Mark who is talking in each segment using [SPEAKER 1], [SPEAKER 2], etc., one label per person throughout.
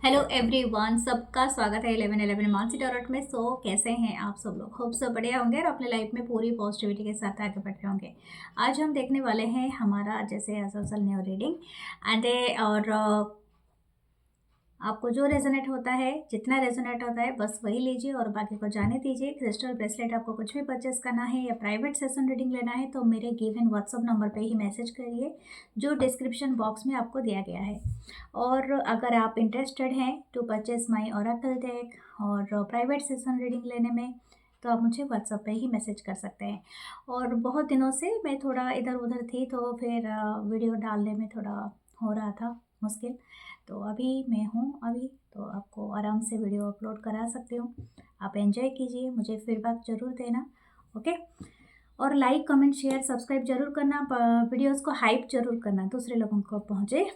[SPEAKER 1] Hello everyone, सबका स्वागत है 1111 मानसी टॉरट में। कैसे हैं आप सब लोग? होप सब बढ़िया होंगे और अपने लाइफ में पूरी पॉजिटिविटी के साथ आगे बढ़ रहे होंगे। आज हम देखने वाले हैं हमारा जैसे एसोशल न्यू रीडिंग एंड और आपको जो रेजोनेट होता है, जितना रेजोनेट होता है बस वही लीजिए और बाकी को जाने दीजिए। क्रिस्टल ब्रेसलेट आपको कुछ भी परचेस करना है या प्राइवेट सेशन रीडिंग लेना है तो मेरे गिवन व्हाट्सअप नंबर पे ही मैसेज करिए जो डिस्क्रिप्शन बॉक्स में आपको दिया गया है। और अगर आप इंटरेस्टेड हैं to purchase my oracle deck और प्राइवेट सेशन रीडिंग लेने में तो आप मुझे व्हाट्सअप पे ही मैसेज कर सकते हैं। और बहुत दिनों से मैं थोड़ा इधर उधर थी तो फिर वीडियो डालने में थोड़ा हो रहा था मुश्किल। तो अभी मैं हूँ तो आपको आराम से वीडियो अपलोड करा सकती हूँ। आप एंजॉय कीजिए, मुझे फीडबैक ज़रूर देना। ओके, और लाइक कमेंट शेयर सब्सक्राइब जरूर करना, वीडियोस को हाइप जरूर करना, दूसरे लोगों को पहुँचे।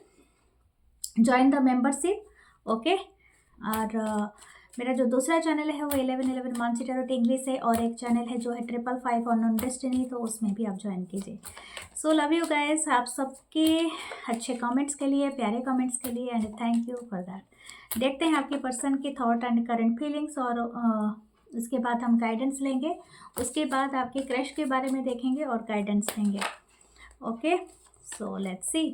[SPEAKER 1] Join the membership. ओके, और मेरा जो दूसरा चैनल है वो 1111 मानसी टैरोट इंग्लिश है और एक चैनल है जो है 555 ऑन डेस्टिनी, तो उसमें भी आप ज्वाइन कीजिए। सो लव यू गाइस, आप सबके अच्छे कमेंट्स के लिए, प्यारे कमेंट्स के लिए and thank you for that. देखते हैं आपके पर्सन की थॉट एंड करंट फीलिंग्स और उसके बाद हम गाइडेंस लेंगे। उसके बाद आपके क्रश के बारे में देखेंगे और गाइडेंस लेंगे। Okay, so let's see.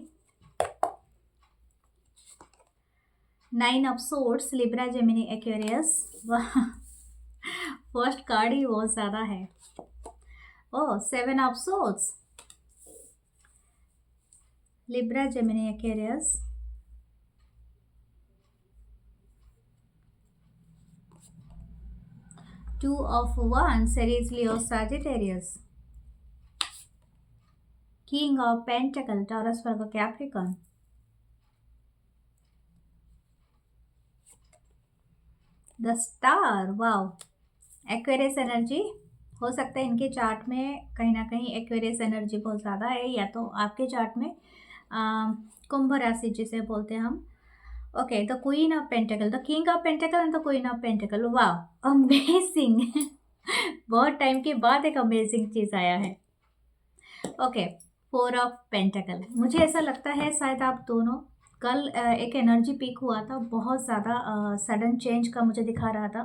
[SPEAKER 1] 9 of swords, Libra Gemini Aquarius. First card ही बहुत ज़्यादा है। Oh, 7 of swords, Libra Gemini Aquarius. Two of wands, Aries, Leo, Sagittarius। King of pentacle, Taurus, Virgo, Capricorn. The star, wow, Aquarius energy. हो सकता है इनके chart में कहीं ना कहीं एक्वेरियस एनर्जी बहुत ज़्यादा है, या तो आपके चार्ट में कुंभ राशि जिसे बोलते हैं हम। Okay, the queen of pentacle, the king of pentacle and the queen of pentacle. वाह, अमेजिंग। बहुत टाइम के बाद एक अमेजिंग चीज़ आया है। Okay, 4 of pentacle. मुझे ऐसा लगता है शायद आप दोनों कल एक एनर्जी पीक हुआ था, बहुत ज़्यादा सडन चेंज का मुझे दिखा रहा था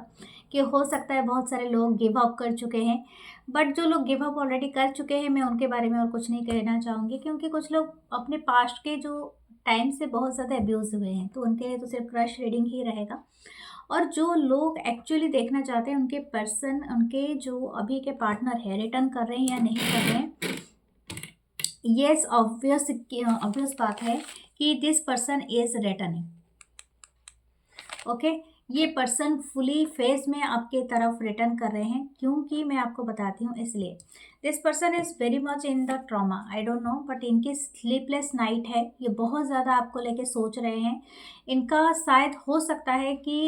[SPEAKER 1] कि हो सकता है बहुत सारे लोग गिव अप कर चुके हैं। बट जो लोग गिव अप ऑलरेडी कर चुके हैं मैं उनके बारे में और कुछ नहीं कहना चाहूँगी, क्योंकि कुछ लोग अपने पास्ट के जो टाइम से बहुत ज़्यादा अब्यूज़ हुए हैं तो उनके लिए तो सिर्फ क्रश रीडिंग ही रहेगा। और जो लोग एक्चुअली देखना चाहते हैं उनके पर्सन, उनके जो अभी के पार्टनर है, रिटर्न कर रहे हैं या नहीं कर रहे हैं, येस, ऑब्वियस बात है कि this person is returning. Okay, ये पर्सन फुली फेज में आपके तरफ रिटर्न कर रहे हैं, क्योंकि मैं आपको बताती हूँ इसलिए। This person is very much in the trauma, I don't no, but इनकी स्लीपलेस नाइट है, ये बहुत ज़्यादा आपको लेके सोच रहे हैं। इनका शायद हो सकता है कि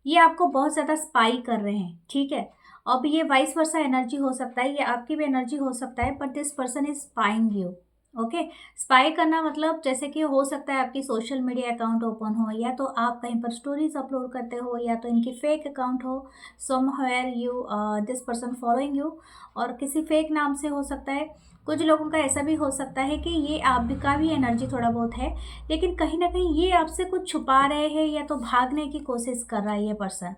[SPEAKER 1] ये आपको बहुत ज़्यादा स्पाई कर रहे हैं, ठीक है। अब ये वाइस वर्सा एनर्जी हो सकता है, ये आपकी भी एनर्जी हो सकता है, but this person is spying you. Okay, spy करना मतलब जैसे कि हो सकता है आपकी सोशल मीडिया अकाउंट ओपन हो, या तो आप कहीं पर स्टोरीज अपलोड करते हो, या तो इनकी फेक अकाउंट हो, somewhere you this person following you, और किसी फेक नाम से हो सकता है। कुछ लोगों का ऐसा भी हो सकता है कि ये आपका भी एनर्जी थोड़ा बहुत है, लेकिन कहीं ना कहीं ये आपसे कुछ छुपा रहे हैं, या तो भागने की कोशिश कर रहा है ये पर्सन,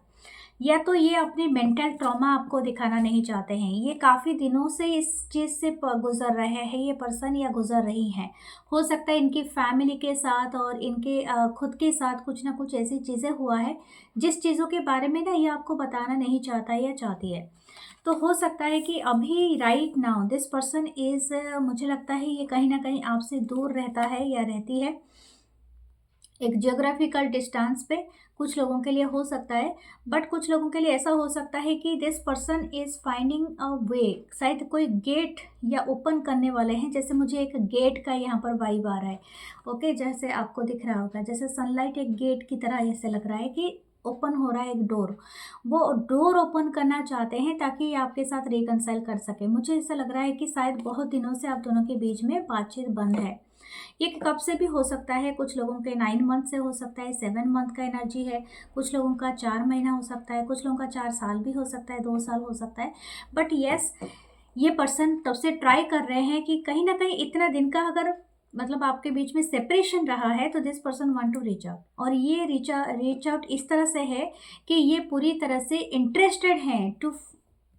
[SPEAKER 1] या तो ये अपनी मेंटल ट्रॉमा आपको दिखाना नहीं चाहते हैं। ये काफ़ी दिनों से इस चीज़ से गुजर रहे हैं ये पर्सन, या गुजर रही हैं। हो सकता है इनकी फैमिली के साथ और इनके खुद के साथ कुछ ना कुछ ऐसी चीज़ें हुआ है जिस चीज़ों के बारे में ना ये आपको बताना नहीं चाहता या चाहती है। तो हो सकता है कि अभी right now this person is, मुझे लगता है ये कहीं ना कहीं आपसे दूर रहता है या रहती है, एक जियोग्राफिकल डिस्टेंस पे। कुछ लोगों के लिए हो सकता है, बट कुछ लोगों के लिए ऐसा हो सकता है कि this person is finding a way, शायद कोई गेट या ओपन करने वाले हैं। जैसे मुझे एक गेट का यहाँ पर वाइब आ रहा है। ओके, जैसे आपको दिख रहा होगा, जैसे सनलाइट एक गेट की तरह ऐसे लग रहा है कि ओपन हो रहा है एक डोर। वो डोर ओपन करना चाहते हैं ताकि ये आपके साथ रिकनसाइल कर सके। मुझे ऐसा लग रहा है कि शायद बहुत दिनों से आप दोनों के बीच में बातचीत बंद है। ये कब से भी हो सकता है, कुछ लोगों के 9 मंथ से हो सकता है, 7 मंथ का एनर्जी है, कुछ लोगों का 4 महीना हो सकता है, कुछ लोगों का 4 साल भी हो सकता है, 2 साल हो सकता है। बट येस, ये पर्सन तब से ट्राई कर रहे हैं कि कहीं ना कहीं इतना दिन का अगर मतलब आपके बीच में सेपरेशन रहा है, तो this person want to reach out, और ये रीच आउट इस तरह से है कि ये पूरी तरह से इंटरेस्टेड हैं to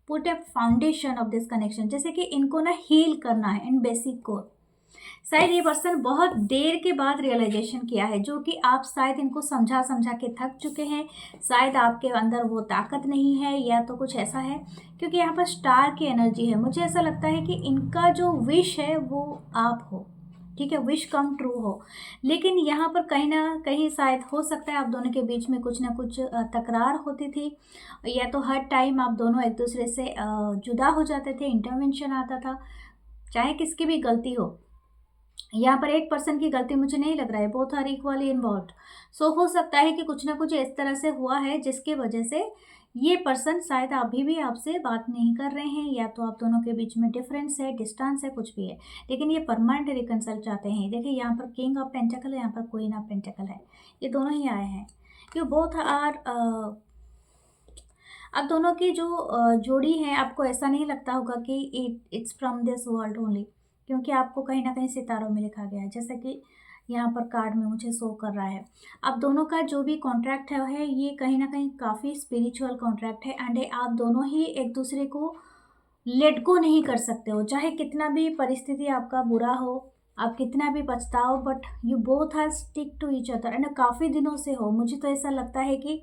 [SPEAKER 1] put a foundation of this connection, जैसे कि इनको ना हील करना है इन बेसिक को। शायद ये पर्सन बहुत देर के बाद रियलाइजेशन किया है, जो कि आप शायद इनको समझा समझा के थक चुके हैं, शायद आपके अंदर वो ताकत नहीं है, या तो कुछ ऐसा है, क्योंकि यहाँ पर स्टार की एनर्जी है। मुझे ऐसा लगता है कि इनका जो विश है वो आप हो, ठीक है, विश कम ट्रू हो। लेकिन यहाँ पर कहीं ना कहीं शायद हो सकता है आप दोनों के बीच में कुछ ना कुछ तकरार होती थी, या तो हर टाइम आप दोनों एक दूसरे से जुदा हो जाते थे, इंटरवेंशन आता था, चाहे किसकी भी गलती हो। यहाँ पर एक पर्सन की गलती मुझे नहीं लग रहा है, बोथ आर इक्वली इन्वॉल्व। सो हो सकता है कि कुछ ना कुछ इस तरह से हुआ है जिसके वजह से ये पर्सन शायद अभी भी आपसे बात नहीं कर रहे हैं, या तो आप दोनों के बीच में डिफरेंस है, डिस्टेंस है, कुछ भी है, लेकिन ये परमानेंट रिकंसल चाहते हैं। देखिए यहाँ पर किंग ऑफ पेंटिकल है, यहाँ पर क्वीन ऑफ पेंटिकल है, ये दोनों ही आए हैं। ये बोथ आर अब दोनों की जो जोड़ी है, आपको ऐसा नहीं लगता होगा कि it's from this world only, क्योंकि आपको कहीं ना कहीं सितारों में लिखा गया है, जैसे कि यहाँ पर कार्ड में मुझे शो कर रहा है। अब दोनों का जो भी कॉन्ट्रैक्ट है ये कहीं ना कहीं काफ़ी स्पिरिचुअल कॉन्ट्रैक्ट है, एंड आप दोनों ही एक दूसरे को लेट गो नहीं कर सकते हो, चाहे कितना भी परिस्थिति आपका बुरा हो, आप कितना भी पछताओ, but you both are stick to each other, and काफ़ी दिनों से हो। मुझे तो ऐसा लगता है कि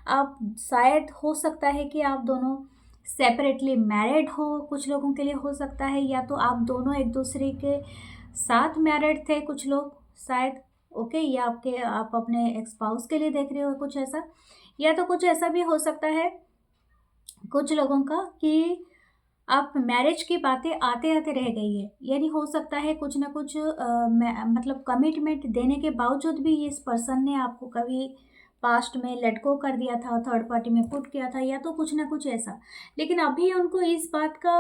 [SPEAKER 1] आप शायद हो सकता है कि आप दोनों सेपरेटली मैरिड हो, कुछ लोगों के लिए हो सकता है, या तो आप दोनों एक दूसरे के साथ मैरिड थे कुछ लोग शायद, ओके, या आप अपने एक्सपाउस के लिए देख रहे हो कुछ ऐसा, या तो कुछ ऐसा भी हो सकता है कुछ लोगों का कि आप मैरिज की बातें आते आते रह गई है, यानी हो सकता है कुछ ना कुछ मतलब कमिटमेंट देने के बावजूद भी इस पर्सन ने आपको कभी पास्ट में लेट गो कर दिया था, थर्ड पार्टी में पुट किया था, या तो कुछ ना कुछ ऐसा। लेकिन अभी उनको इस बात का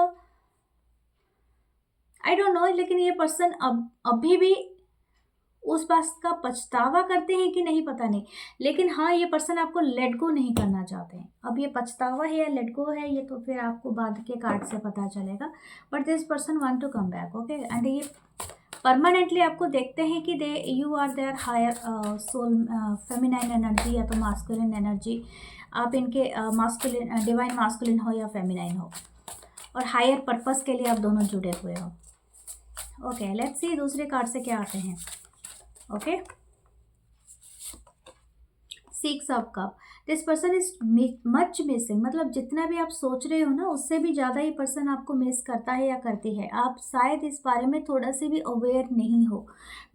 [SPEAKER 1] आई डोंट नो, लेकिन ये पर्सन अभी भी उस बात का पछतावा करते हैं कि नहीं पता नहीं, लेकिन हाँ ये पर्सन आपको लेट गो नहीं करना चाहते हैं। अब ये पछतावा है या लेट गो है, ये तो फिर आपको बाद के कार्ड से पता चलेगा, but this person want to come back, okay, and ये परमानेंटली आपको देखते हैं कि they you are their higher soul, feminine energy या तो मास्कुलिन एनर्जी, आप इनके मास्कुलिन डिवाइन मास्कुलिन हो या फेमिनाइन हो, और हायर पर्पस के लिए आप दोनों जुड़े हुए हो। ओके, लेट्स सी दूसरे कार्ड से क्या आते हैं। Okay, 6 of cup, this person is much missing, मतलब जितना भी आप सोच रहे हो ना उससे भी ज़्यादा ये पर्सन आपको मिस करता है या करती है। आप शायद इस बारे में थोड़ा सी भी अवेयर नहीं हो।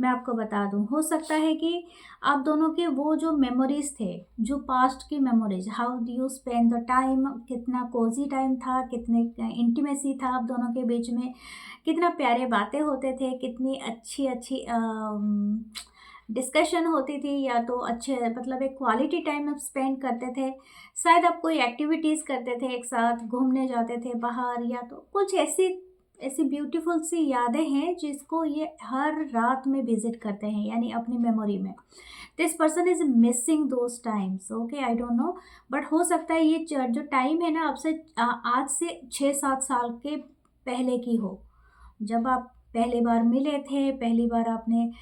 [SPEAKER 1] मैं आपको बता दूं, हो सकता है कि आप दोनों के वो जो मेमोरीज थे, जो पास्ट की memories, how do you spend the time, कितना कोजी टाइम था, कितने इंटीमेसी था आप दोनों के बीच में, कितना प्यारे बातें होते थे, कितनी अच्छी अच्छी डिस्कशन होती थी, या तो अच्छे मतलब एक क्वालिटी टाइम आप स्पेंड करते थे, शायद आप कोई एक्टिविटीज़ करते थे, एक साथ घूमने जाते थे बाहर, या तो कुछ ऐसी ऐसी ब्यूटीफुल सी यादें हैं जिसको ये हर रात में विजिट करते हैं, यानी अपनी मेमोरी में। This person is missing those times, okay, I don't no, but हो सकता है ये जो टाइम है ना आपसे आज से 6-7 साल के पहले की हो, जब आप पहली बार मिले थे, पहली बार आपने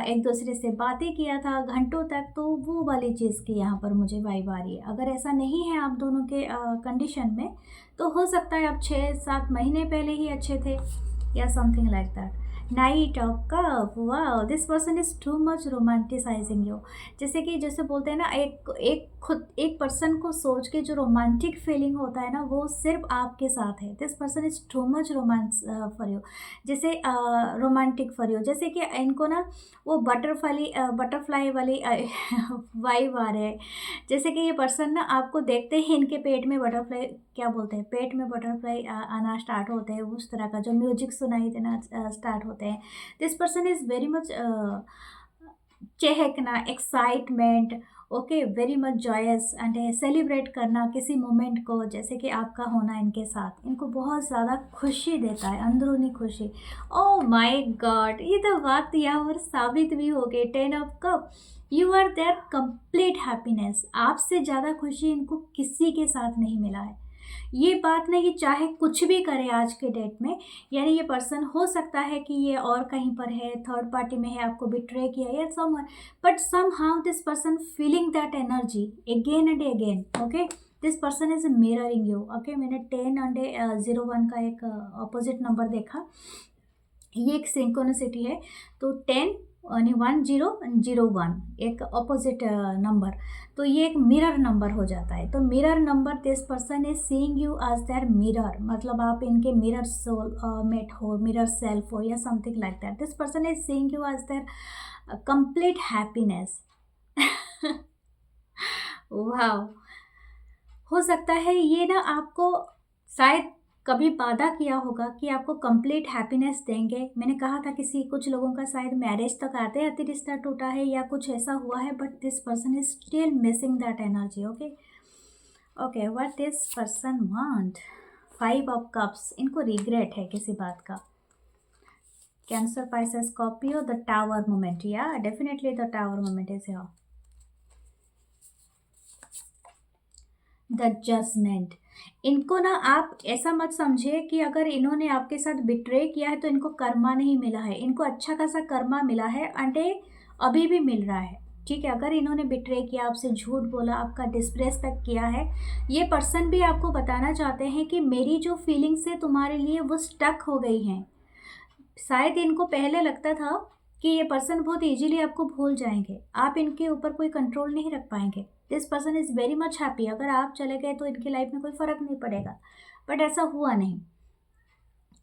[SPEAKER 1] एक दूसरे से बातें किया था घंटों तक, तो वो वाली चीज़ की यहाँ पर मुझे वाइब आ रही है। अगर ऐसा नहीं है आप दोनों के कंडीशन में, तो हो सकता है आप 6-7 महीने पहले ही अच्छे थे, या something like that. Night of cup, wow, this person is too much romanticising you, जैसे बोलते हैं ना, एक पर्सन को सोच के जो रोमांटिक फीलिंग होता है ना, वो सिर्फ आपके साथ है। This person is too much romance for you, जैसे रोमांटिक फॉर यू, जैसे कि इनको ना वो बटरफ्लाई वाली वाइब आ रहे हैं, जैसे कि ये पर्सन ना आपको देखते ही इनके पेट में बटरफ्लाई, क्या बोलते हैं, पेट में बटरफ्लाई आना स्टार्ट होते हैं, उस तरह का जो म्यूजिक सुनाई देना स्टार्ट होते हैं। This person is very much चहकना, excitement, okay, very much joyous, and celebrate करना किसी मोमेंट को, जैसे कि आपका होना इनके साथ इनको बहुत ज़्यादा खुशी देता है, अंदरूनी खुशी। ओह माय गॉड, ये तो बात यहाँ पर साबित भी हो गई। 10 of cup, you are their complete happiness, आपसे ज़्यादा खुशी इनको किसी के साथ नहीं मिला है। ये बात नहीं कि चाहे कुछ भी करे आज के डेट में, यानी ये पर्सन हो सकता है कि ये और कहीं पर है, थर्ड पार्टी में है, आपको बिट्रे किया या someone, but somehow this person feeling that energy again and again. Okay, this person is mirroring you. Okay, मैंने 10 एंड 01 का एक अपोजिट नंबर देखा, ये एक सिंक्रोनिसिटी है। तो 10 यानी 1001 एक अपोजिट नंबर, तो ये एक मिरर नंबर हो जाता है। तो mirror number, this person is seeing you as their mirror, मतलब आप इनके मिरर सोल मेट हो, मिरर सेल्फ हो या something like that. This person is seeing you as their complete happiness. वाह, हो सकता है ये ना आपको शायद कभी वादा किया होगा कि आपको कंप्लीट हैप्पीनेस देंगे। मैंने कहा था किसी कुछ लोगों का शायद मैरिज तक आते आते रिश्ता टूटा है या कुछ ऐसा हुआ है, but this person is still missing that energy. Okay okay, what this person want, 5 of cups, इनको रिग्रेट है किसी बात का। Cancer, Pisces, Scorpio, the tower moment, या definitely the tower moment is here. The judgment, इनको ना आप ऐसा मत समझिए कि अगर इन्होंने आपके साथ बिट्रे किया है तो इनको कर्मा नहीं मिला है, इनको अच्छा खासा कर्मा मिला है एंड अभी भी मिल रहा है। ठीक है, अगर इन्होंने बिट्रे किया, आपसे झूठ बोला, आपका डिसरेस्पेक्ट किया है, ये पर्सन भी आपको बताना चाहते हैं कि मेरी जो फीलिंग्स है तुम्हारे लिए वो स्टक हो गई हैं। शायद इनको पहले लगता था कि ये पर्सन बहुत इजीली आपको भूल जाएंगे, आप इनके ऊपर कोई कंट्रोल नहीं रख पाएंगे। This person is very much happy, अगर आप चले गए तो इनकी लाइफ में कोई फ़र्क नहीं पड़ेगा, बट ऐसा हुआ नहीं,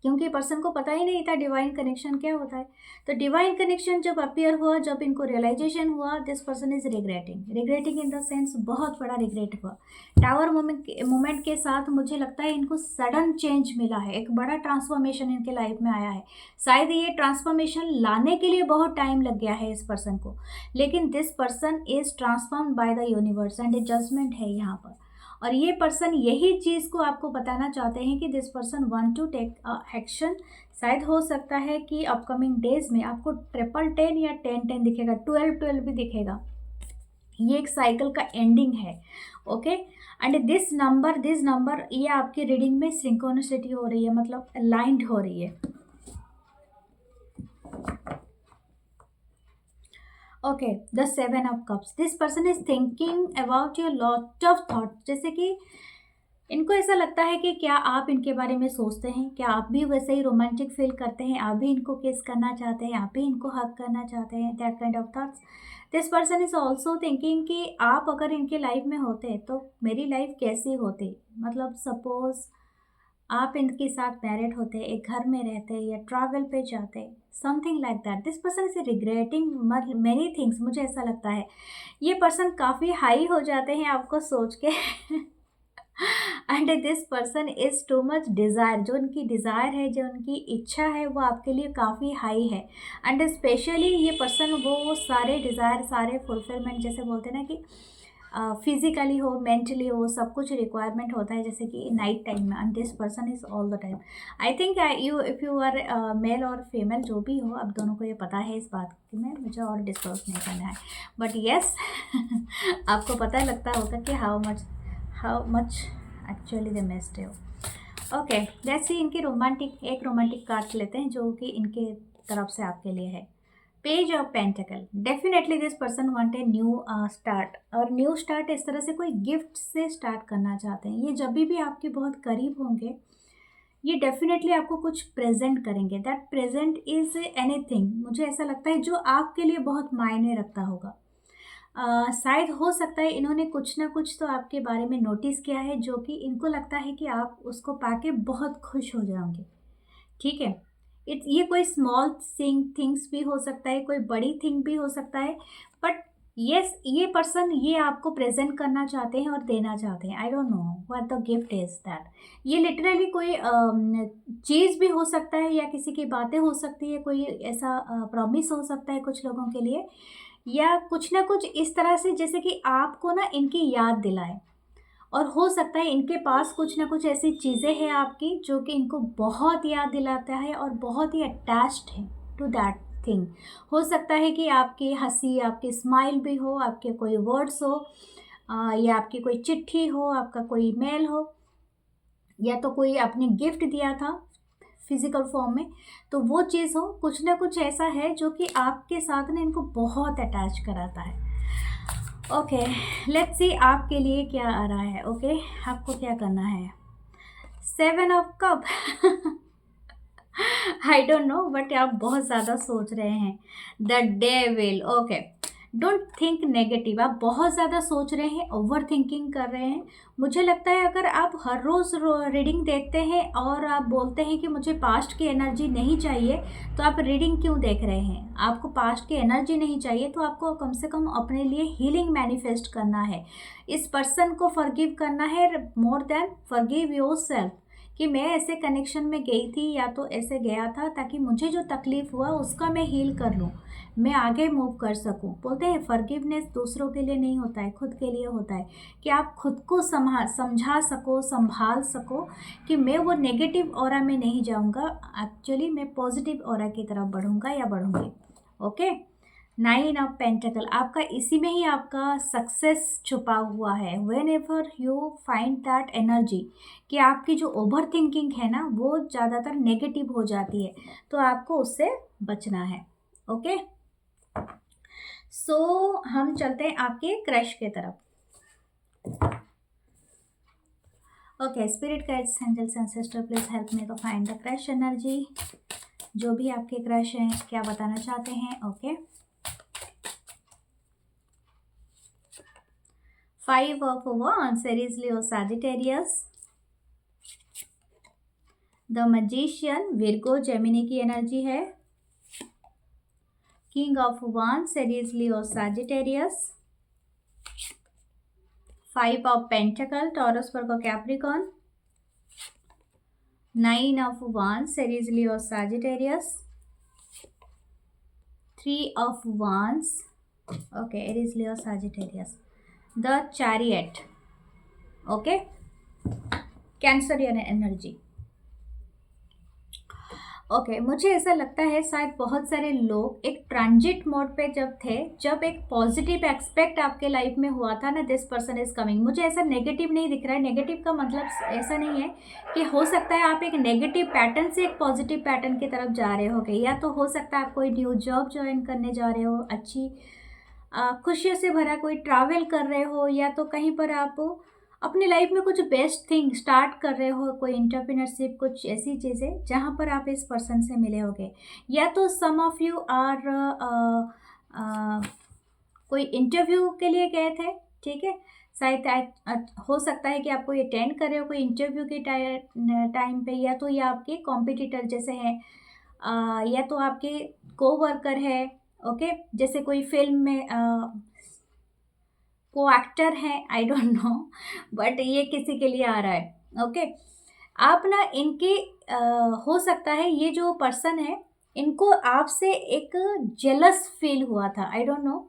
[SPEAKER 1] क्योंकि पर्सन को पता ही नहीं था डिवाइन कनेक्शन क्या होता है। तो डिवाइन कनेक्शन जब अपीयर हुआ, जब इनको रियलाइजेशन हुआ, this person is regretting in the sense बहुत बड़ा रिग्रेट हुआ। टावर मोमेंट के साथ मुझे लगता है इनको सडन चेंज मिला है, एक बड़ा ट्रांसफॉर्मेशन इनके लाइफ में आया है। शायद ये ट्रांसफॉर्मेशन लाने के लिए बहुत टाइम लग गया है इस पर्सन को, लेकिन this person is transformed by the universe and a judgement है यहाँ पर। और ये पर्सन यही चीज़ को आपको बताना चाहते हैं कि this person want to take action. शायद हो सकता है कि अपकमिंग डेज में आपको 1010 या 1010 दिखेगा, 1212 भी दिखेगा। ये एक साइकिल का एंडिंग है। ओके, एंड दिस नंबर ये आपकी रीडिंग में सिंक्रोनिसिटी हो रही है, मतलब अलाइंड हो रही है। Okay, the 7 of cups, this person is thinking about your lot of thought, जैसे कि इनको ऐसा लगता है कि क्या आप इनके बारे में सोचते हैं, क्या आप भी वैसे ही रोमांटिक फील करते हैं, आप भी इनको किस करना चाहते हैं, आप भी इनको हक करना चाहते हैं, that kind of thoughts. This person is also thinking कि आप अगर इनके लाइफ में होते तो मेरी लाइफ कैसी होती, मतलब सपोज आप इनके साथ मैरिड होते, एक घर में रहते या ट्रैवल पे जाते, something like that. This person is regretting many things, मुझे ऐसा लगता है ये पर्सन काफ़ी हाई हो जाते हैं आपको सोच के। And this person is too much desire, जो उनकी डिज़ायर है, जो उनकी इच्छा है, वो आपके लिए काफ़ी हाई है। एंड स्पेशली ये पर्सन वो सारे डिज़ायर, सारे फुलफिलमेंट, जैसे बोलते हैं ना कि फिजिकली हो, मेंटली हो, सब कुछ रिक्वायरमेंट होता है, जैसे कि नाइट टाइम में। And this person is all the time, I think you if you are male और फीमेल जो भी हो, आप दोनों को ये पता है इस बात में, मुझे और डिस्कस नहीं करना है, बट येस आपको पता लगता होगा कि how much actually they missed you. Okay, let's सी इनकी एक रोमांटिक कार्ड लेते हैं जो कि इनके तरफ से आपके लिए है। Page of pentacle, definitely this person want a new start, और न्यू स्टार्ट इस तरह से कोई गिफ्ट से स्टार्ट करना चाहते हैं। ये जब भी आपके बहुत करीब होंगे, ये डेफिनेटली आपको कुछ प्रेजेंट करेंगे। दैट प्रेजेंट इज एनीथिंग, मुझे ऐसा लगता है जो आपके लिए बहुत मायने रखता होगा। शायद हो सकता है इन्होंने कुछ ना कुछ तो आपके बारे में नोटिस किया है, जो कि इनको लगता है कि आप उसको पाके बहुत खुश हो जाओगे। ठीक है, ये कोई स्मॉल थिंग्स भी हो सकता है, कोई बड़ी थिंग भी हो सकता है, बट यस ये पर्सन ये आपको प्रेजेंट करना चाहते हैं और देना चाहते हैं। आई don't know what the gift is that. ये लिटरली कोई चीज़ भी हो सकता है, या किसी की बातें हो सकती है, कोई ऐसा प्रॉमिस हो सकता है कुछ लोगों के लिए, या कुछ ना कुछ इस तरह से जैसे कि आपको ना इनकी याद दिलाए। और हो सकता है इनके पास कुछ ना कुछ ऐसी चीज़ें हैं आपकी जो कि इनको बहुत याद दिलाता है और बहुत ही अटैच्ड है टू दैट थिंग। हो सकता है कि आपकी हंसी, आपकी स्माइल भी हो, आपके कोई वर्ड्स हो, या आपकी कोई चिट्ठी हो, आपका कोई मेल हो, या तो कोई आपने गिफ्ट दिया था फिजिकल फॉर्म में, तो वो चीज़ हो, कुछ ना कुछ ऐसा है जो कि आपके साथ ना इनको बहुत अटैच कराता है। ओके, लेट्स सी आपके लिए क्या आ रहा है। ओके, आपको क्या करना है। 7 of cup I don't no, but आप बहुत ज़्यादा सोच रहे हैं। The devil. Okay, don't think negative. आप बहुत ज़्यादा सोच रहे हैं, ओवर थिंकिंग कर रहे हैं। मुझे लगता है अगर आप हर रोज़ रीडिंग देखते हैं और आप बोलते हैं कि मुझे पास्ट की एनर्जी नहीं चाहिए, तो आप रीडिंग क्यों देख रहे हैं। आपको पास्ट की एनर्जी नहीं चाहिए तो आपको कम से कम अपने लिए हीलिंग मैनिफेस्ट करना है, इस पर्सन को फॉरगिव करना है, मोर देन फॉरगिव योरसेल्फ। कि मैं ऐसे कनेक्शन में गई थी या तो ऐसे गया था ताकि मुझे जो तकलीफ़ हुआ उसका मैं हील कर लूँ, मैं आगे मूव कर सकूँ। बोलते हैं फॉरगिवनेस दूसरों के लिए नहीं होता है, खुद के लिए होता है, कि आप खुद को समझा सको, संभाल सको कि मैं वो नेगेटिव ऑरा में नहीं जाऊँगा, एक्चुअली मैं पॉजिटिव ऑरा की तरफ बढ़ूँगा या बढ़ूँगी। ओके, 9 ऑफ पेंटिकल, आपका इसी में ही आपका सक्सेस छुपा हुआ है। When ever you find that energy, कि आपकी जो ओवर थिंकिंग है ना वो ज़्यादातर नेगेटिव हो जाती है, तो आपको उससे बचना है। ओके, सो हम चलते हैं आपके क्रश के तरफ। Okay, spirit guides, angels, ancestor, please help me to find the crush energy. जो भी आपके क्रश हैं क्या बताना चाहते हैं। Okay, 5 of wands, Aries, Leo, Sagittarius। The magician, Virgo, Gemini की एनर्जी है। King of wands, Aries, Leo, Sagittarius। 5 of pentacle, Taurus, Virgo, Capricorn. 9 of wands, Aries, Leo, Sagittarius। 3 of wands, okay, Aries, Leo, Sagittarius। The chariot, okay, Cancerian energy. Okay, मुझे ऐसा लगता है शायद बहुत सारे लोग एक ट्रांजिट मोड पे जब थे, जब एक पॉजिटिव एक्सपेक्ट आपके लाइफ में हुआ था ना, दिस पर्सन इज कमिंग। मुझे ऐसा नेगेटिव नहीं दिख रहा है। नेगेटिव का मतलब ऐसा नहीं है कि हो सकता है आप एक नेगेटिव पैटर्न से एक पॉजिटिव पैटर्न की तरफ जा रहे हो, या तो हो सकता है आप कोई न्यू जॉब ज्वाइन करने जा रहे हो, अच्छी खुशियों से भरा कोई ट्रैवल कर रहे हो, या तो कहीं पर आप अपनी लाइफ में कुछ बेस्ट थिंग स्टार्ट कर रहे हो, कोई इंटरप्रेन्योरशिप, कुछ ऐसी चीज़ें जहाँ पर आप इस पर्सन से मिले होगे। या तो सम ऑफ यू आर कोई इंटरव्यू के लिए गए थे, ठीक है, शायद हो सकता है कि आप कोई अटेंड कर रहे हो कोई इंटरव्यू के टाइम पे, या तो ये आपके कॉम्पिटिटर जैसे हैं, या तो आपके को वर्कर है। ओके, जैसे कोई फिल्म में को एक्टर हैं, आई डोंट नो, बट ये किसी के लिए आ रहा है। ओके, आप ना इनके हो सकता है ये जो पर्सन है इनको आपसे एक जेलस फील हुआ था, आई डोंट नो।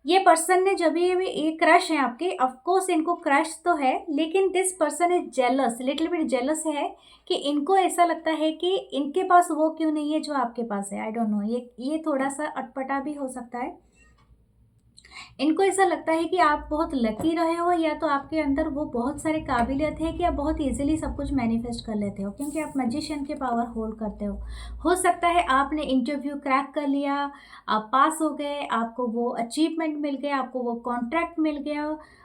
[SPEAKER 1] ये पर्सन ने जब ये क्रश है आपके, ऑफ कोर्स इनको क्रश तो है, लेकिन this person is jealous, little bit jealous है, कि इनको ऐसा लगता है कि इनके पास वो क्यों नहीं है जो आपके पास है। आई डोंट नो, ये थोड़ा सा अटपटा भी हो सकता है। इनको ऐसा लगता है कि आप बहुत लकी रहे हो, या तो आपके अंदर वो बहुत सारे काबिलियत है कि आप बहुत इजीली सब कुछ मैनिफेस्ट कर लेते हो, क्योंकि आप मैजिशियन के पावर होल्ड करते हो सकता है आपने इंटरव्यू क्रैक कर लिया, आप पास हो गए, आपको वो अचीवमेंट मिल गया, आपको वो कॉन्ट्रैक्ट मिल गया,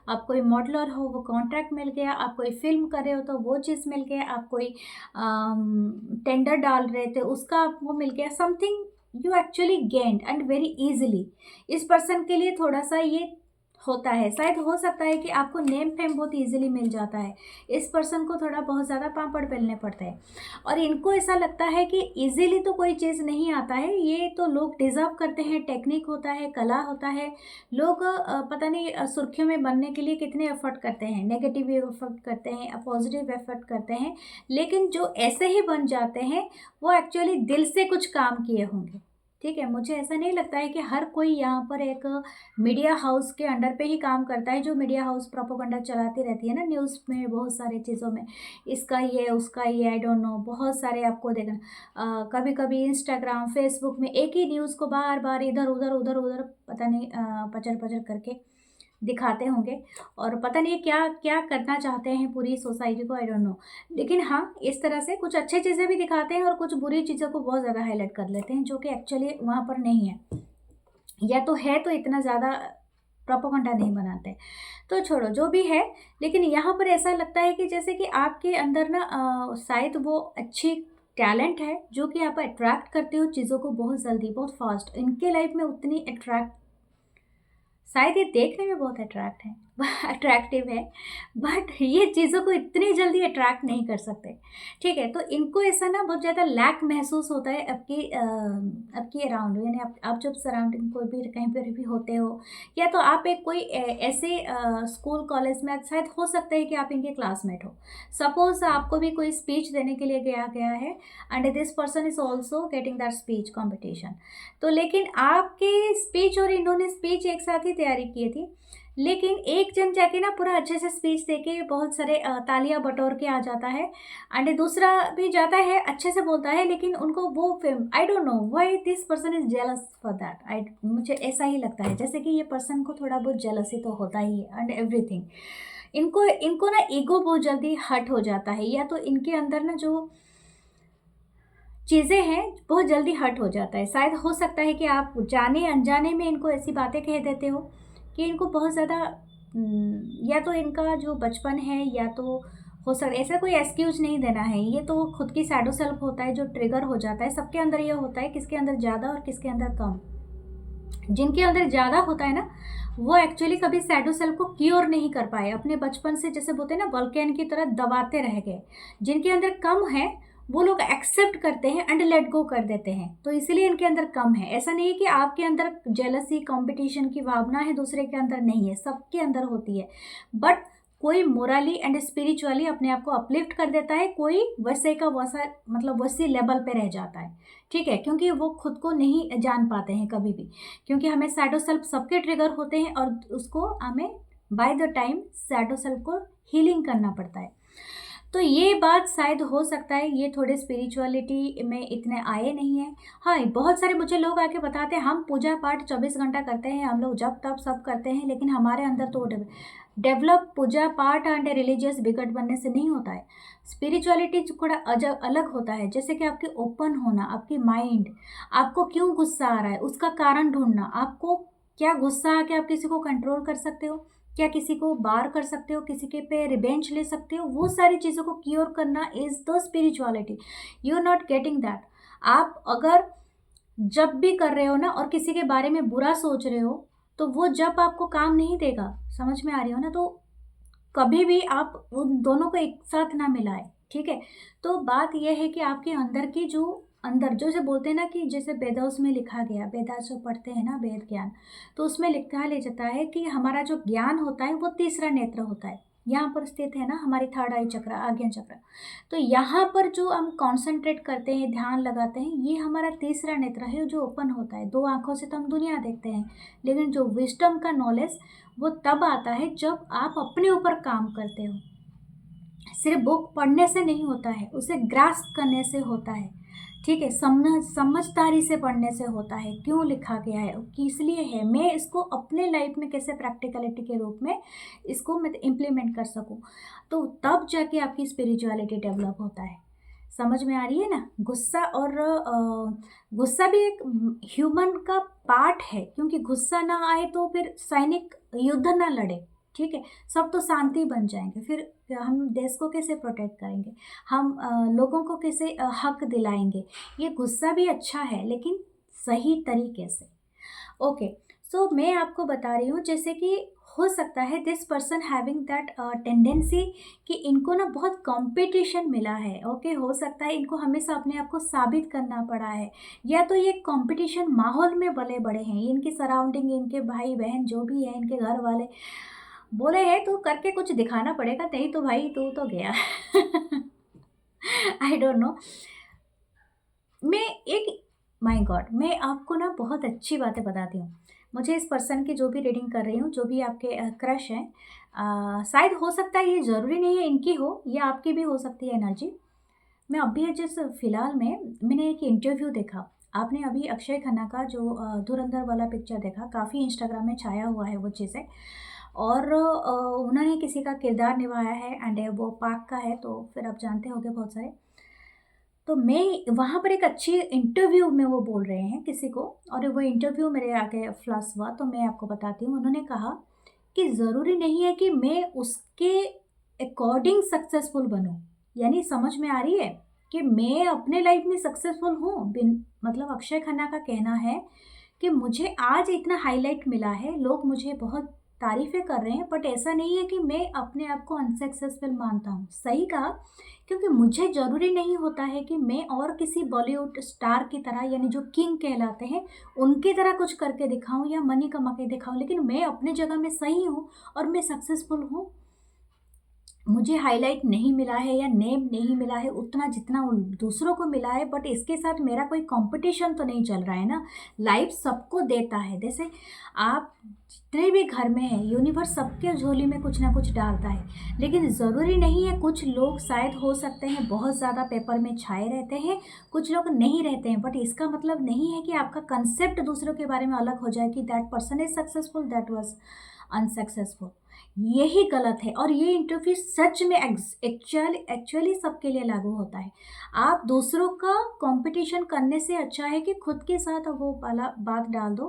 [SPEAKER 1] आप कोई मॉडलर हो वो कॉन्ट्रैक्ट मिल गया, आप कोई फिल्म कर रहे हो तो वो चीज़ मिल गया, आप कोई टेंडर डाल रहे थे उसका आपको मिल गया, something you actually gained and very easily. इस पर्सन के लिए थोड़ा सा ये होता है, शायद हो सकता है कि आपको नेम फेम बहुत इजीली मिल जाता है, इस पर्सन को थोड़ा बहुत ज़्यादा पापड़ बेलने पड़ते हैं, और इनको ऐसा लगता है कि इजीली तो कोई चीज़ नहीं आता है, ये तो लोग डिज़र्व करते हैं, टेक्निक होता है, कला होता है, लोग पता नहीं सुर्खियों में बनने के लिए कितने एफर्ट करते हैं, नेगेटिव एफर्ट करते हैं, पॉजिटिव एफर्ट करते हैं, लेकिन जो ऐसे ही बन जाते हैं वो एक्चुअली दिल से कुछ काम किए होंगे, ठीक है। मुझे ऐसा नहीं लगता है कि हर कोई यहाँ पर एक मीडिया हाउस के अंडर पे ही काम करता है, जो मीडिया हाउस प्रोपोगंडा चलाती रहती है ना न्यूज़ में, बहुत सारे चीज़ों में, इसका ये उसका ये, आई डोंट नो, बहुत सारे आपको देखना कभी कभी इंस्टाग्राम फेसबुक में एक ही न्यूज़ को बार बार इधर उधर पता नहीं पचर पचर करके दिखाते होंगे और पता नहीं क्या क्या करना चाहते हैं पूरी सोसाइटी को, आई डोंट नो। लेकिन हाँ, इस तरह से कुछ अच्छी चीज़ें भी दिखाते हैं और कुछ बुरी चीज़ों को बहुत ज़्यादा हाईलाइट कर लेते हैं, जो कि एक्चुअली वहाँ पर नहीं है, या तो है तो इतना ज़्यादा प्रोपेगेंडा नहीं बनाते। तो छोड़ो जो भी है, लेकिन यहाँ पर ऐसा लगता है कि जैसे कि आपके अंदर ना शायद वो अच्छी टैलेंट है जो कि आप अट्रैक्ट करते हो चीज़ों को बहुत जल्दी, बहुत फास्ट। इनके लाइफ में उतनी अट्रैक्ट, शायद ये देखने में बहुत अट्रैक्ट है अट्रैक्टिव है, बट ये चीज़ों को इतनी जल्दी अट्रैक्ट नहीं कर सकते। ठीक है, तो इनको ऐसा ना बहुत ज़्यादा लैक महसूस होता है आपकी अराउंड, यानी आप जब सराउंडिंग कोई भी कहीं पर भी होते हो, या तो आप एक कोई ऐसे स्कूल कॉलेज में शायद हो सकता है कि आप इनके क्लासमेट हो। सपोज आपको भी कोई स्पीच देने के लिए गया गया है and this person is also getting that speech competition. तो लेकिन आपके स्पीच और इन्होंने स्पीच एक साथ ही तैयारी की थी, लेकिन एक जन जाके ना पूरा अच्छे से स्पीच देके बहुत सारे तालियां बटोर के आ जाता है, एंड दूसरा भी जाता है अच्छे से बोलता है, लेकिन उनको वो fame, I don't know why this person is jealous for that. I, मुझे ऐसा ही लगता है जैसे कि ये पर्सन को थोड़ा बहुत जेलसी तो होता ही है एंड एवरीथिंग। इनको इनको ना ईगो बहुत जल्दी हर्ट हो जाता है, या तो इनके अंदर ना जो चीज़ें हैं बहुत जल्दी हर्ट हो जाता है। शायद हो सकता है कि आप जाने अनजाने में इनको ऐसी बातें कह देते हो कि इनको बहुत ज़्यादा या तो इनका जो बचपन है, या तो हो सकता, ऐसा कोई एक्सक्यूज़ नहीं देना है, ये तो खुद की शैडो सेल्फ होता है जो ट्रिगर हो जाता है। सबके अंदर ये होता है, किसके अंदर ज़्यादा और किसके अंदर कम। जिनके अंदर ज़्यादा होता है ना, वो एक्चुअली कभी शैडो सेल्फ को क्योर नहीं कर पाए, अपने बचपन से जैसे बोलते हैं ना वल्केन की तरह दबाते रह गए। जिनके अंदर कम है वो लोग एक्सेप्ट करते हैं एंड लेट गो कर देते हैं, तो इसलिए इनके अंदर कम है। ऐसा नहीं है कि आपके अंदर जेलसी कंपटीशन की भावना है दूसरे के अंदर नहीं है, सबके अंदर होती है। बट कोई मोरली एंड स्पिरिचुअली अपने आप को अपलिफ्ट कर देता है, कोई वैसे का वैसा, मतलब वैसी लेवल पे रह जाता है। ठीक है, क्योंकि वो खुद को नहीं जान पाते हैं कभी भी, क्योंकि हमें शैडो सेल्फ सबके ट्रिगर होते हैं और उसको हमें by the time shadow self को हीलिंग करना पड़ता है। तो ये बात शायद हो सकता है ये थोड़े स्पिरिचुअलिटी में इतने आए नहीं हैं। हाँ, बहुत सारे मुझे लोग आके बताते हैं हम पूजा पाठ 24 घंटा करते हैं, हम लोग जप तप सब करते हैं, लेकिन हमारे अंदर तो डेवलप पूजा पाठ एंड रिलीजियस बिगट बनने से नहीं होता है। स्पिरिचुअलिटी थोड़ा अलग होता है, जैसे कि आपके ओपन होना, आपकी माइंड, आपको क्यों गुस्सा आ रहा है उसका कारण ढूंढना, आपको क्या गुस्सा आके आप किसी को कंट्रोल कर सकते हो, क्या किसी को बार कर सकते हो, किसी के पे रिवेंज ले सकते हो, वो सारी चीज़ों को क्योर करना is the spirituality. You are not getting that. आप अगर जब भी कर रहे हो ना और किसी के बारे में बुरा सोच रहे हो, तो वो जब आपको काम नहीं देगा, समझ में आ रही हो ना, तो कभी भी आप उन दोनों को एक साथ ना मिलाएं। ठीक है, तो बात यह है कि आपके अंदर की जो अंदर जो से बोलते हैं ना, कि जैसे वेदास में लिखा गया, वेदास जो पढ़ते हैं ना वेद ज्ञान, तो उसमें लिखा ले जाता है कि हमारा जो ज्ञान होता है वो तीसरा नेत्र होता है, यहाँ पर स्थित है ना हमारी थर्ड आई चक्र, आज्ञा चक्र। तो यहाँ पर जो हम कॉन्सेंट्रेट करते हैं, ध्यान लगाते हैं, ये हमारा तीसरा नेत्र है जो ओपन होता है। दो आंखों से तो हम दुनिया देखते हैं, लेकिन जो विजडम का नॉलेज वो तब आता है जब आप अपने ऊपर काम करते हो। सिर्फ बुक पढ़ने से नहीं होता है, उसे ग्रास्प करने से होता है। ठीक है, समझदारी से पढ़ने से होता है, क्यों लिखा गया है, किस लिए है, मैं इसको अपने लाइफ में कैसे प्रैक्टिकलिटी के रूप में इसको मैं इम्प्लीमेंट कर सकूं, तो तब जाके आपकी स्पिरिचुअलिटी डेवलप होता है। समझ में आ रही है ना। गुस्सा और गुस्सा भी एक ह्यूमन का पार्ट है, क्योंकि गुस्सा ना आए तो फिर सैनिक युद्ध ना लड़े। ठीक है, सब तो शांति बन जाएंगे, फिर हम देश को कैसे प्रोटेक्ट करेंगे, हम लोगों को कैसे हक दिलाएंगे। ये गुस्सा भी अच्छा है, लेकिन सही तरीके से। ओके, सो मैं आपको बता रही हूँ जैसे कि हो सकता है this person having that tendency कि इनको ना बहुत कंपटीशन मिला है। ओके, हो सकता है इनको हमेशा अपने आप को साबित करना पड़ा है, या तो ये कंपटीशन माहौल में पले बड़े हैं, इनकी सराउंडिंग, इनके भाई बहन जो भी है, इनके घर वाले बोले हैं तो करके कुछ दिखाना पड़ेगा, नहीं तो भाई तू तो गया आई डोंट नो। मैं एक, माय गॉड, मैं आपको ना बहुत अच्छी बातें बताती हूँ। मुझे इस पर्सन की जो भी रीडिंग कर रही हूँ, जो भी आपके क्रश हैं, शायद हो सकता है, ये ज़रूरी नहीं है इनकी हो, या आपकी भी हो सकती है एनर्जी। मैं अभी जिस फिलहाल में मैंने एक इंटरव्यू देखा, आपने अभी अक्षय खन्ना का जो धुरंधर वाला पिक्चर देखा, काफ़ी इंस्टाग्राम में छाया हुआ है वो चीज़ें। और उन्होंने किसी का किरदार निभाया है एंड वो पाक का है, तो फिर आप जानते होंगे बहुत सारे। तो मैं वहाँ पर एक अच्छी इंटरव्यू में वो बोल रहे हैं किसी को, और वो इंटरव्यू मेरे आगे फ्लश हुआ, तो मैं आपको बताती हूँ। उन्होंने कहा कि ज़रूरी नहीं है कि मैं उसके अकॉर्डिंग सक्सेसफुल बनूँ। यानी समझ में आ रही है कि मैं अपने लाइफ में सक्सेसफुल हूँ। बिन मतलब अक्षय खन्ना का कहना है कि मुझे आज इतना हाईलाइट मिला है, लोग मुझे बहुत तारीफ़ें कर रहे हैं, बट ऐसा नहीं है कि मैं अपने आप को अनसक्सेसफुल मानता हूँ। सही कहा, क्योंकि मुझे ज़रूरी नहीं होता है कि मैं और किसी बॉलीवुड स्टार की तरह, यानी जो किंग कहलाते हैं, उनकी तरह कुछ करके दिखाऊं या मनी कमा के दिखाऊं, लेकिन मैं अपने जगह में सही हूँ और मैं सक्सेसफुल हूँ। मुझे हाईलाइट नहीं मिला है या नेम नहीं मिला है उतना जितना उन दूसरों को मिला है, बट इसके साथ मेरा कोई कंपटीशन तो नहीं चल रहा है ना। लाइफ सबको देता है, जैसे आप जितने भी घर में हैं, यूनिवर्स सबके झोली में कुछ ना कुछ डालता है। लेकिन ज़रूरी नहीं है, कुछ लोग शायद हो सकते हैं बहुत ज़्यादा पेपर में छाए रहते हैं, कुछ लोग नहीं रहते हैं, बट इसका मतलब नहीं है कि आपका कंसेप्ट दूसरों के बारे में अलग हो जाए कि that person is successful, that was unsuccessful. यही गलत है, और ये इंटरव्यू सच में एक्चुअली सबके लिए लागू होता है। आप दूसरों का कंपटीशन करने से अच्छा है कि खुद के साथ वो वाला बात डाल दो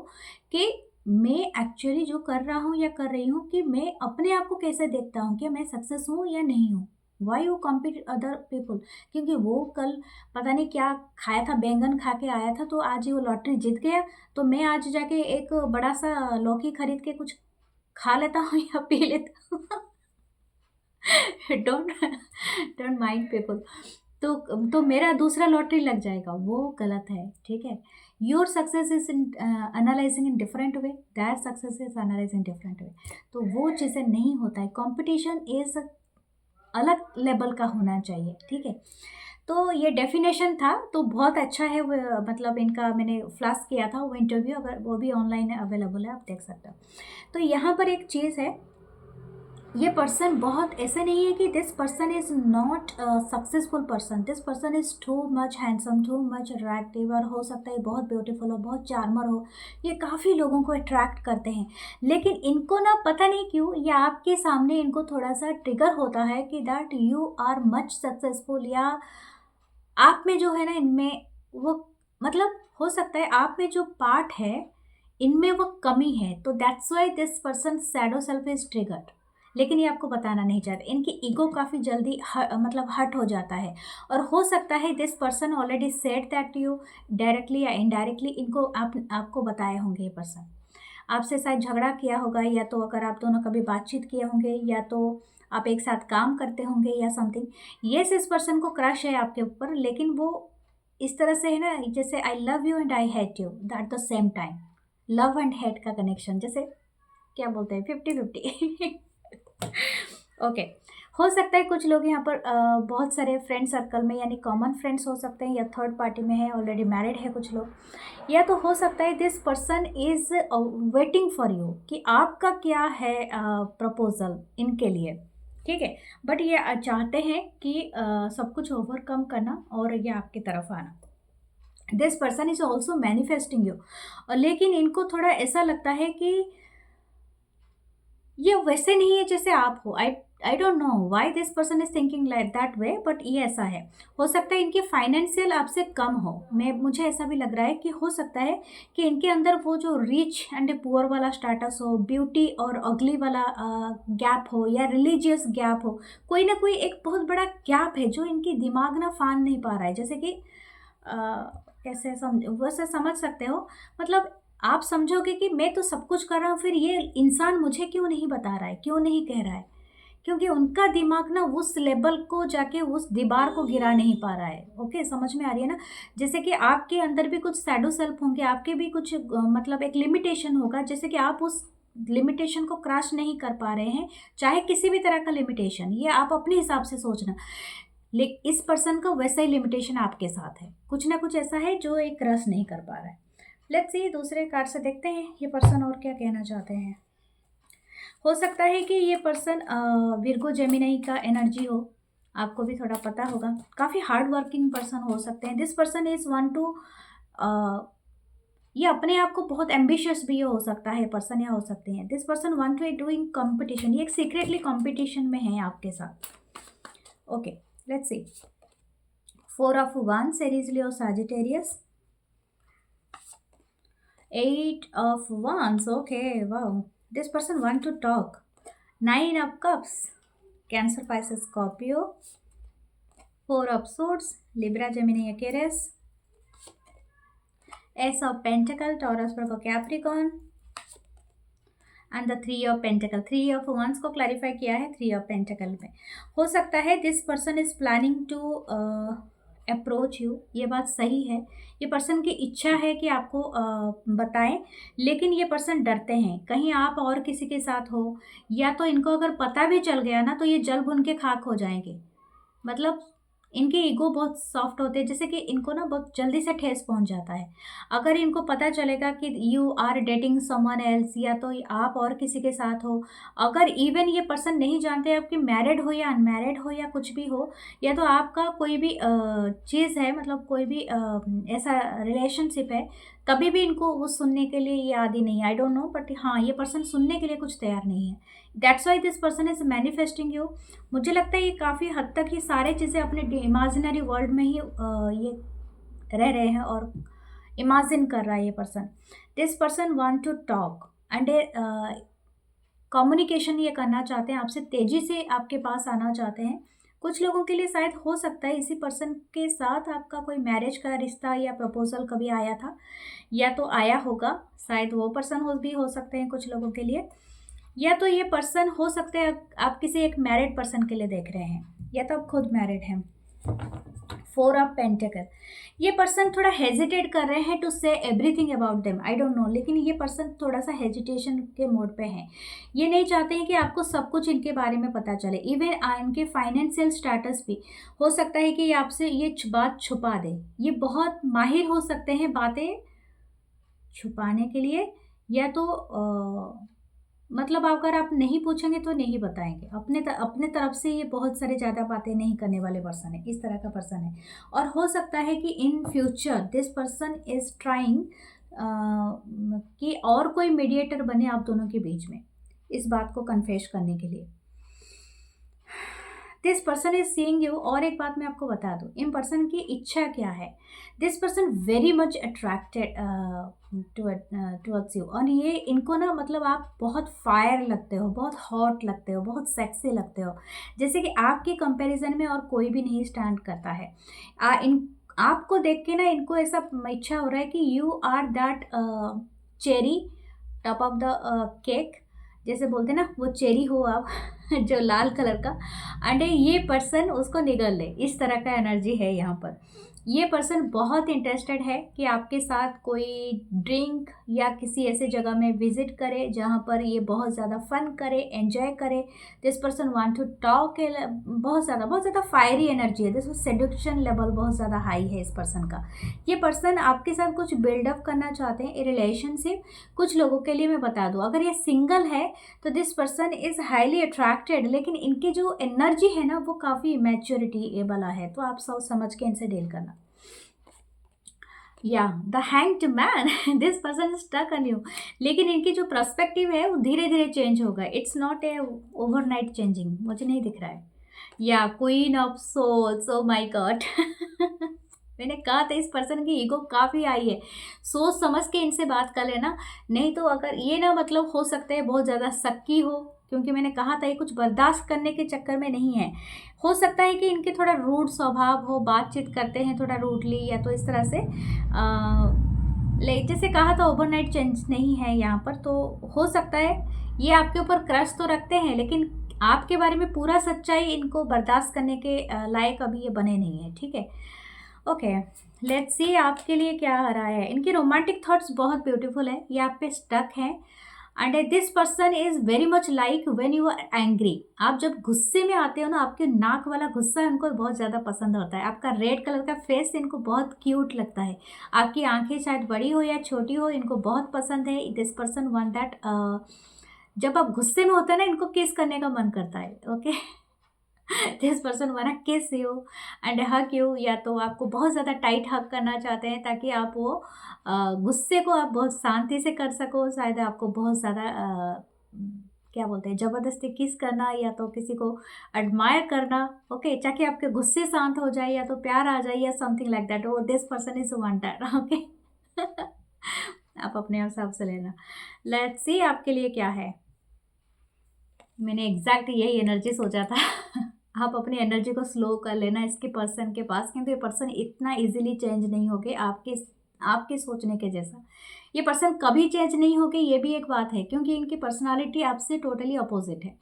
[SPEAKER 1] कि मैं एक्चुअली जो कर रहा हूँ या कर रही हूँ, कि मैं अपने आप को कैसे देखता हूँ, कि मैं सक्सेस हूँ या नहीं हूँ। Why you compete other people, क्योंकि वो कल पता नहीं क्या खाया था, बैंगन खा के आया था, तो आज वो लॉटरी जीत गया, तो मैं आज जाके एक बड़ा सा लौकी खरीद के कुछ खा लेता हूँ या पी लेता हूँ। Don't don't mind people. तो मेरा दूसरा लॉटरी लग जाएगा, वो गलत है, ठीक है। Your success is in analysing in different way, that success is analysing different way. तो वो चीज़ें नहीं होता है, कंपटीशन इज अलग लेवल का होना चाहिए, ठीक है। तो ये डेफिनेशन था, तो बहुत अच्छा है मतलब इनका मैंने फ्लैश किया था वो इंटरव्यू, अगर वो भी ऑनलाइन अवेलेबल है, आप देख सकते हो। तो यहाँ पर एक चीज़ है, ये पर्सन बहुत ऐसे नहीं है कि this person is not successful person, this person is too much handsome, too much attractive, और हो सकता है बहुत ब्यूटीफुल हो, बहुत चार्मर हो, ये काफ़ी लोगों को अट्रैक्ट करते हैं। लेकिन इनको ना पता नहीं क्यों, ये आपके सामने इनको थोड़ा सा ट्रिगर होता है कि that you are much successful, या आप में जो है ना, इनमें वो मतलब हो सकता है आप में जो पार्ट है इनमें वो कमी है, तो that's why this person shadow self is triggered. लेकिन ये आपको बताना नहीं चाहते, इनकी ईगो काफ़ी जल्दी मतलब हर्ट हो जाता है। और हो सकता है this person already said that you directly या इनडायरेक्टली, इनको आपको बताए होंगे ये पर्सन, आपसे शायद झगड़ा किया होगा, या तो अगर आप दोनों कभी बातचीत किए होंगे, या तो आप एक साथ काम करते होंगे या समथिंग। येस, इस पर्सन को क्रश है आपके ऊपर, लेकिन वो इस तरह से है ना, जैसे I love you and I hate you that the same time, love and hate का कनेक्शन, जैसे क्या बोलते हैं 50-50। ओके। हो सकता है कुछ लोग यहाँ पर बहुत सारे फ्रेंड सर्कल में, यानी कॉमन फ्रेंड्स हो सकते हैं, या थर्ड पार्टी में है, ऑलरेडी मैरिड है कुछ लोग, या तो हो सकता है this person is waiting for you, कि आपका क्या है प्रपोजल इनके लिए, ठीक है। बट ये चाहते हैं कि सब कुछ ओवरकम करना और ये आपकी तरफ आना। This person is also manifesting you, लेकिन इनको थोड़ा ऐसा लगता है कि ये वैसे नहीं है जैसे आप हो। आई don't know why this person is thinking like that way, but ये ऐसा है। हो सकता है इनकी फाइनेंशियल आपसे कम हो, मुझे ऐसा भी लग रहा है कि हो सकता है कि इनके अंदर वो जो रिच एंड पुअर वाला स्टेटस हो, ब्यूटी और अगली वाला गैप हो, या रिलीजियस गैप हो, कोई ना कोई एक बहुत बड़ा गैप है जो इनकी दिमाग ना फान नहीं पा रहा है। जैसे कि कैसे वैसे समझ सकते हो, मतलब आप समझोगे कि मैं तो सब कुछ कर रहा हूँ, फिर ये इंसान मुझे क्यों नहीं बता रहा है, क्यों नहीं कह रहा है, क्योंकि उनका दिमाग ना उस लेवल को जाके उस दीवार को गिरा नहीं पा रहा है। ओके, समझ में आ रही है ना। जैसे कि आपके अंदर भी कुछ शैडो सेल्फ होंगे, आपके भी कुछ मतलब एक लिमिटेशन होगा, जैसे कि आप उस लिमिटेशन को क्रॉस नहीं कर पा रहे हैं, चाहे किसी भी तरह का लिमिटेशन, ये आप अपने हिसाब से सोचना। लेकिन इस पर्सन का वैसा ही लिमिटेशन आपके साथ है, कुछ ना कुछ ऐसा है जो एक क्रॉस नहीं कर पा रहा है। लेट्स सी, दूसरे कार्ड से देखते हैं ये पर्सन और क्या कहना चाहते हैं। हो सकता है कि ये पर्सन विर्गो जेमिनी का एनर्जी हो, आपको भी थोड़ा पता होगा, काफ़ी हार्ड वर्किंग पर्सन हो सकते हैं। This person is want to ये अपने आप को बहुत एम्बिशियस भी हो सकता है पर्सन, या हो सकते हैं this person want to doing competition, ये एक सीक्रेटली कंपटीशन में है आपके साथ। Okay, let's see. 4 of Wands, Aries, Leo, Sagittarius. 8 of Wands, okay, wow. This person want to talk. 9 of Cups, Cancer, Pisces, Scorpio. 4 of Swords, Libra, Gemini, Aquarius. Ace of Pentacle, Taurus, Virgo, Capricorn. And the 3 of pentacle. 3 of wands को clarify किया है 3 of pentacle में। हो सकता है this person is planning to approach you, ये बात सही है। ये पर्सन की इच्छा है कि आपको बताएं, लेकिन ये पर्सन डरते हैं कहीं आप और किसी के साथ हो, या तो इनको अगर पता भी चल गया ना तो ये जल भुन के खाक हो जाएंगे। मतलब इनके ईगो बहुत सॉफ्ट होते हैं, जैसे कि इनको ना बहुत जल्दी से ठेस पहुंच जाता है। अगर इनको पता चलेगा कि you are dating someone else, या तो आप और किसी के साथ हो, अगर इवन ये पर्सन नहीं जानते आपकी मैरिड हो या अनमैरिड हो या कुछ भी हो, या तो आपका कोई भी चीज़ है, मतलब कोई भी ऐसा रिलेशनशिप है, कभी भी इनको वो सुनने के लिए ये आदि नहीं है। आई डोंट नो, बट हाँ ये पर्सन सुनने के लिए कुछ तैयार नहीं है। That's why this person is manifesting you. मुझे लगता है ये काफ़ी हद तक ये सारे चीज़ें अपने इमेजिनरी वर्ल्ड में ही ये रह रहे हैं और इमेजिन कर रहा है ये person. This person want to talk and communication ये करना चाहते हैं आपसे, तेज़ी से आपके पास आना चाहते हैं। कुछ लोगों के लिए शायद हो सकता है इसी पर्सन के साथ आपका कोई मैरिज का रिश्ता या प्रपोजल कभी आया था, या तो आया होगा, शायद वो पर्सन भी हो सकते हैं कुछ लोगों के लिए, या तो ये पर्सन हो सकते हैं आप किसी एक मैरिड पर्सन के लिए देख रहे हैं, या तो आप खुद मैरिड हैं। 4 ऑफ पेंटिकल, ये पर्सन थोड़ा हेजिटेट कर रहे हैं टू से everything about them, I don't no, लेकिन ये पर्सन थोड़ा सा हेजिटेशन के मोड पे है। ये नहीं चाहते हैं कि आपको सब कुछ इनके बारे में पता चले, इवन इनके फाइनेंशियल स्टेटस भी हो सकता है कि ये आपसे ये बात छुपा दे। ये बहुत माहिर हो सकते हैं बातें छुपाने के लिए, या तो मतलब अगर आप नहीं पूछेंगे तो नहीं बताएंगे, अपने तरफ से ये बहुत सारे ज़्यादा बातें नहीं करने वाले पर्सन है, इस तरह का पर्सन है। और हो सकता है कि in future this person is trying कि और कोई मीडिएटर बने आप दोनों के बीच में, इस बात को कन्फेस करने के लिए। This person is seeing you. और एक बात मैं आपको बता दूं, इन पर्सन की इच्छा क्या है। This person very much attracted towards you, और ये इनको ना मतलब आप बहुत फायर लगते हो, बहुत हॉट लगते हो, बहुत सेक्सी लगते हो, जैसे कि आपके कंपैरिजन में और कोई भी नहीं स्टैंड करता है। आपको देख के ना इनको ऐसा इच्छा हो रहा है कि you are that cherry top of the cake, जैसे बोलते हैं ना वो चेरी हो आप जो लाल कलर का, एंड ये पर्सन उसको निगल ले, इस तरह का एनर्जी है यहाँ पर। ये पर्सन बहुत इंटरेस्टेड है कि आपके साथ कोई ड्रिंक या किसी ऐसे जगह में विजिट करे जहाँ पर ये बहुत ज़्यादा फन करे, एंजॉय करे। This person want to talk, बहुत ज़्यादा फायरी एनर्जी है, दिस सेडक्शन लेवल बहुत ज़्यादा हाई है इस पर्सन का। ये पर्सन आपके साथ कुछ बिल्डअप करना चाहते हैं, ए रिलेशनशिप। कुछ लोगों के लिए मैं बता दूँ, अगर ये सिंगल है तो this person is highly attracted, लेकिन इनकी जो एनर्जी है ना वो काफ़ी मैच्योरिटी वाला है, तो आप सब समझ के इनसे डील करना। या the hanged man, this person is stuck on you, लेकिन इनकी जो पर्सपेक्टिव है वो धीरे धीरे चेंज होगा, it's not a overnight changing, मुझे नहीं दिख रहा है। या queen of souls, oh my god मैंने कहा था इस पर्सन की ईगो काफ़ी आई है, सोच समझ के इनसे बात कर लेना, नहीं तो अगर ये ना मतलब हो सकता है बहुत ज़्यादा सक्की हो, क्योंकि मैंने कहा था ये कुछ बर्दाश्त करने के चक्कर में नहीं है। हो सकता है कि इनके थोड़ा रूड स्वभाव हो, बातचीत करते हैं थोड़ा रूडली, या तो इस तरह से जैसे कहा था ओवरनाइट चेंज नहीं है यहाँ पर, तो हो सकता है ये आपके ऊपर क्रश तो रखते हैं, लेकिन आपके बारे में पूरा सच्चाई इनको बर्दाश्त करने के लायक अभी ये बने नहीं है, ठीक है। ओके, लेट्स सी आपके लिए क्या आ रहा है। इनके रोमांटिक थॉट्स बहुत ब्यूटीफुल है, ये आप पे स्टक हैं, and this person is very much like when you are angry. आप जब गुस्से में आते हो ना, आपके नाक वाला गुस्सा इनको बहुत ज़्यादा पसंद होता है, आपका रेड कलर का फेस इनको बहुत क्यूट लगता है, आपकी आंखें चाहे बड़ी हो या छोटी हो इनको बहुत पसंद है। दिस पर्सन वांट दैट जब आप गुस्से में होते हैं ना इनको किस करने का मन करता है। ओके दिस पर्सन वाना किस यू एंड हग यू, या तो आपको बहुत ज़्यादा टाइट हग करना चाहते हैं ताकि आप वो गुस्से को आप बहुत शांति से कर सको। शायद आपको बहुत ज़्यादा क्या बोलते हैं, ज़बरदस्ती किस करना या तो किसी को एडमायर करना, ओके, ताकि आपके गुस्से शांत हो जाए या तो प्यार आ जाए या something like that. Oh this person is wanted, okay. आप अपने हिसाब से लेना। लेट्स सी आपके लिए क्या है। मैंने एग्जैक्ट यही एनर्जी सोचा था। आप अपनी एनर्जी को स्लो कर लेना इसके पर्सन के पास, क्योंकि ये पर्सन इतना इजीली चेंज नहीं होगे आपके आपके सोचने के जैसा। ये पर्सन कभी चेंज नहीं होगे, ये भी एक बात है, क्योंकि इनकी पर्सनालिटी आपसे टोटली अपोजिट है।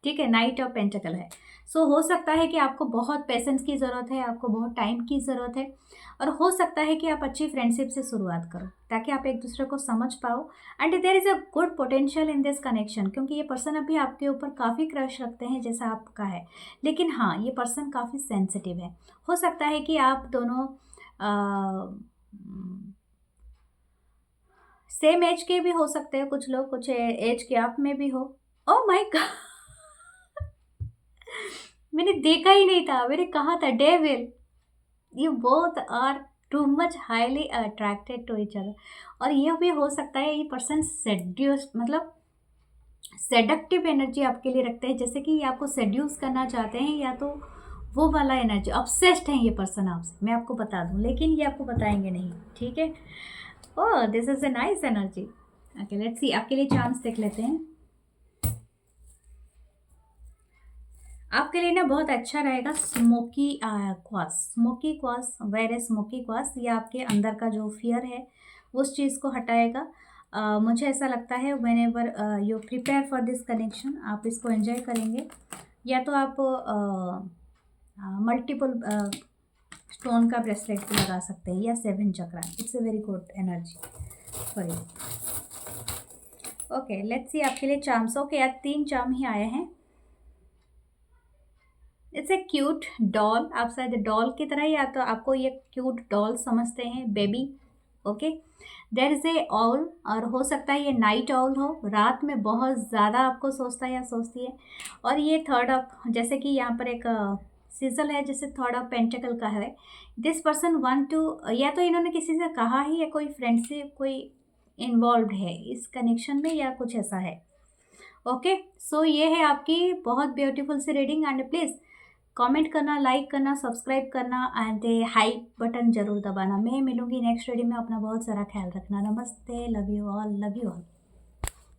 [SPEAKER 1] ठीक है, नाइट ऑफ पेंटिकल है। सो हो सकता है कि आपको बहुत पेशेंस की ज़रूरत है, आपको बहुत टाइम की ज़रूरत है, और हो सकता है कि आप अच्छी फ्रेंडशिप से शुरुआत करो ताकि आप एक दूसरे को समझ पाओ। And there is a good potential in this connection, क्योंकि ये पर्सन अभी आपके ऊपर काफ़ी क्रश रखते हैं जैसा आपका है। लेकिन हाँ, ये पर्सन काफ़ी सेंसिटिव है। हो सकता है कि आप दोनों सेम एज के भी हो सकते हैं, कुछ लोग कुछ एज गैप में भी हो। Oh my god! मैंने देखा ही नहीं था, मैंने कहा था devil, you both are too much highly attracted to each other. और यह भी हो सकता है ये पर्सन सेड्यूस मतलब सेडक्टिव एनर्जी आपके लिए रखते हैं, जैसे कि ये आपको सेड्यूस करना चाहते हैं, या तो वो वाला एनर्जी, ऑब्सेस्ड है ये पर्सन आपसे, मैं आपको बता दूं, लेकिन ये आपको बताएंगे नहीं। ठीक है। Oh this is a nice energy. Okay let's see आपके लिए चांस देख लेते हैं। आपके लिए ना बहुत अच्छा रहेगा smoky quartz. Smoky quartz, wear smoky quartz, ये आपके अंदर का जो फियर है उस चीज़ को हटाएगा। मुझे ऐसा लगता है when ever you prepare for this connection, आप इसको एंजॉय करेंगे। या तो आप मल्टीपल स्टोन का ब्रेसलेट भी लगा सकते हैं, या 7 chakra. It's a very good energy for you. Okay let's see आपके लिए चार्म्स। ओके आज 3 चार्म ही आए हैं। इट्स ए क्यूट डॉल, आप शायद डॉल की तरह, या तो आपको ये क्यूट डॉल समझते हैं, baby. Okay there is a all, और हो सकता है ये नाइट ऑल हो, रात में बहुत ज़्यादा आपको सोचता है या सोचती है। और ये थर्ड ऑफ, जैसे कि यहाँ पर एक सिजल है जैसे थर्ड ऑफ पेंटिकल का है। दिस पर्सन वांट टू, या तो इन्होंने किसी से कहा ही है, कोई फ्रेंडशिप कोई इन्वॉल्व है इस कनेक्शन में, या कुछ ऐसा है। ओके सो ये है आपकी बहुत ब्यूटीफुल सी रीडिंग। एंड प्लीज़ कमेंट करना, लाइक करना, सब्सक्राइब करना एंड हाइप बटन जरूर दबाना। मैं मिलूंगी नेक्स्ट वीडियो में। अपना बहुत सारा ख्याल रखना। नमस्ते, love you all, love you all.